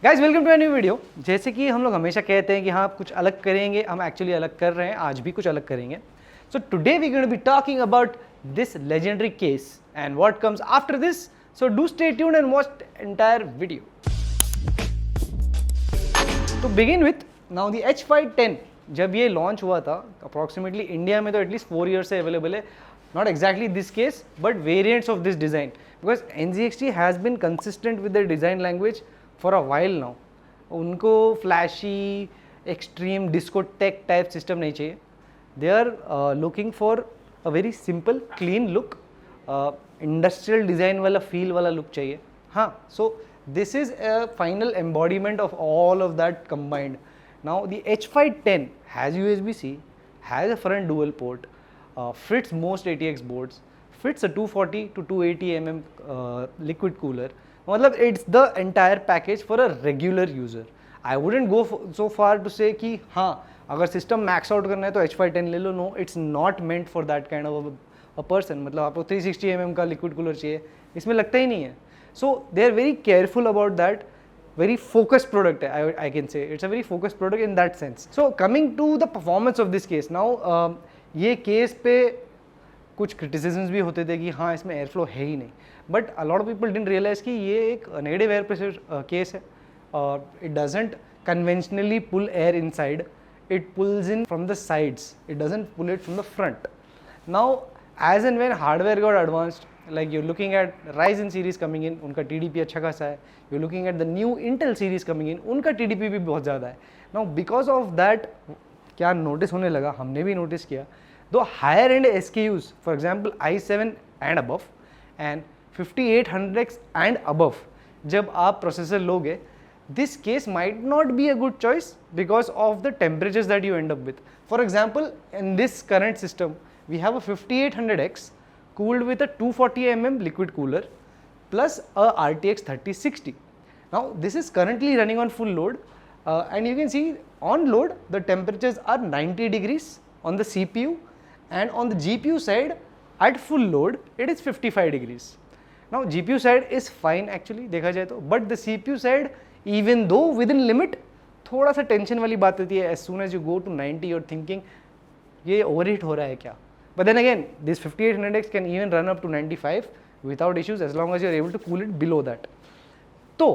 Guys welcome to a new video. जैसे कि हम लोग हमेशा कहते हैं कि हाँ कुछ अलग करेंगे, हम एक्चुअली अलग कर रहे हैं, आज भी कुछ अलग करेंगे। So today we going to be talking about this legendary case and what comes after this. So do stay tuned and watch the entire video. To begin with now the H510 जब ये launch हुआ था approximately India में तो at least 4 year से available है। Not exactly this case but variants of this design because NZXT has been consistent with the design language for a while now. उनको flashy extreme discotheque type system नहीं चाहिए। They are looking for a very simple clean look, industrial design वाला feel वाला look चाहिए। हाँ, सो this is a final embodiment of all of that combined. Now the H510 has USB-C, has a front dual port, fits most ATX boards, fits a 240 to 280 liquid cooler. मतलब it's the entire package for a regular user. I wouldn't go so far to say कि हाँ अगर system max out करना है तो H510 ले लो। No, it's not meant for that kind of a person. मतलब आपको 360 का लिक्विड कूलर चाहिए, इसमें लगता ही नहीं है। So they are very careful about that. Very focused product, I can say. It's a very focused product in that sense. So coming to the performance of this case. Now ये case पे कुछ criticisms भी होते थे कि हाँ इसमें air flow है ही नहीं, but a lot of people didn't realize कि ये एक negative air pressure केस है। It doesn't conventionally pull air inside. It pulls in from the sides. It doesn't pull it from the front. Now as and when hardware got advanced, like you're looking at Ryzen series coming in, उनका TDP अच्छा खासा है। You're looking at the new Intel series coming in, उनका TDP भी बहुत ज़्यादा है। Now because of that क्या नोटिस होने लगा, हमने भी नोटिस किया, दो higher end SKUs, for example i7 and above and 5800X and above, जब आप प्रोसेसर लोगे, this case might not be a good choice because of the temperatures that you end up with. For example, in this current system, we have a 5800X cooled with a 240 liquid cooler plus a RTX 3060. Now this is currently running on full load and you can see on load the temperatures are 90 degrees on the CPU and on the GPU side at full load it is 55 degrees. Now GPU side is fine actually देखा जाए तो, but the CPU side even though within limit थोड़ा सा tension वाली बात होती है। as soon as you go to 90 you're thinking ये ओवरहीट हो रहा है क्या। But then again, this 5800X can even run up to 95 without issues as long as you're able to cool it below that. तो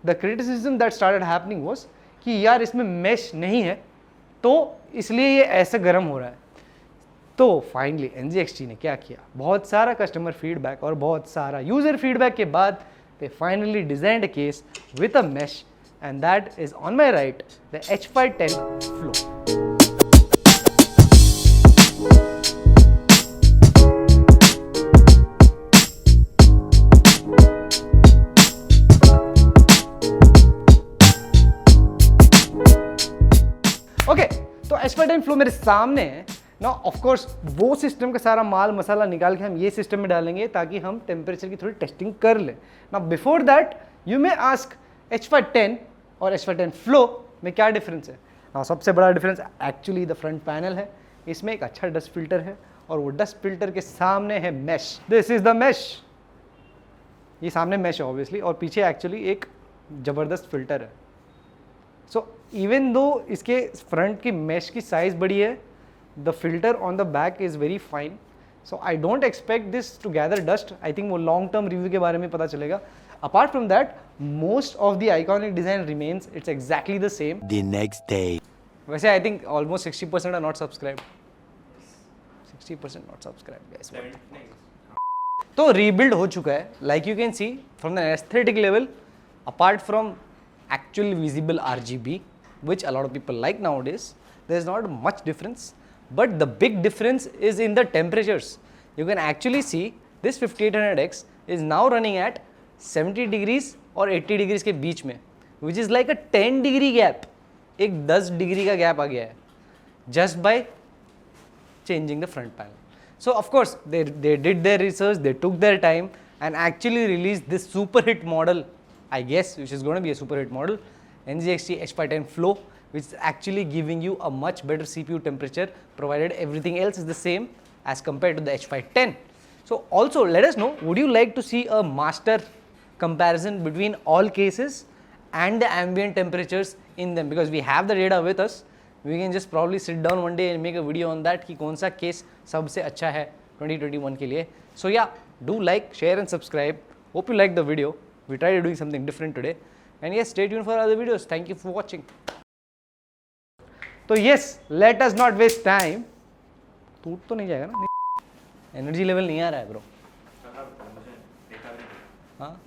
the criticism that started happening was कि यार इसमें mesh नहीं है तो इसलिए ये ऐसे गर्म हो रहा है। तो फाइनली NZXT ने क्या किया, बहुत सारा कस्टमर फीडबैक और बहुत सारा यूजर फीडबैक के बाद they finally designed a case with a mesh and that is on my right the H510 Flow. Okay, तो H510 फ्लो मेरे सामने है ना। ऑफ कोर्स वो सिस्टम का सारा माल मसाला निकाल के हम ये सिस्टम में डालेंगे ताकि हम टेम्परेचर की थोड़ी टेस्टिंग कर लें ना। Before that you may ask H510 और H510 फ्लो में क्या डिफरेंस है ना। सबसे बड़ा difference actually the front panel है। इसमें एक अच्छा डस्ट फिल्टर है और वो डस्ट फिल्टर के सामने है mesh. This is the mesh. ये सामने मैश है ऑब्वियसली और पीछे एक्चुअली एक ज़बरदस्त फिल्टर है। सो इवन दो इसके फ्रंट की मैश की साइज़ बड़ी है, the filter on the back is very fine. So I don't expect this to gather dust. I think वो लॉन्ग टर्म रिव्यू के बारे में पता चलेगा। Apart from that most of the iconic design remains, it's exactly the same the next day. वैसे I think almost 60% are not subscribe, 60% not subscribe. तो rebuild हो चुका है like you can see from the aesthetic level. Apart from actual visible RGB which a lot of people like nowadays, there is not much difference, but the big difference is in the temperatures. You can actually see this 5800X is now running at 70 degrees और 80 degrees के बीच में, which is like a 10 degree gap. एक 10 degree का gap आ गया है just by changing the front panel. So of course they did their research, they took their time and actually released this super hit model, I guess, which is going to be a super hit model, NZXT H510 Flow, which is actually giving you a much better CPU temperature provided everything else is the same as compared to the H510. So also let us know, would you like to see a master comparison between all cases and the ambient temperatures in them, because we have the data with us. We can just probably sit down one day and make a video on that कि कौन सा case सबसे अच्छा है 2021 के लिए. So yeah, do like, share and subscribe. Hope you liked the video. We tried doing something different today. And yes, stay tuned for other videos. Thank you for watching. तो yes, let us not waste time. टूट तो नहीं जाएगा ना? Energy level नहीं आ रहा है bro. हाँ.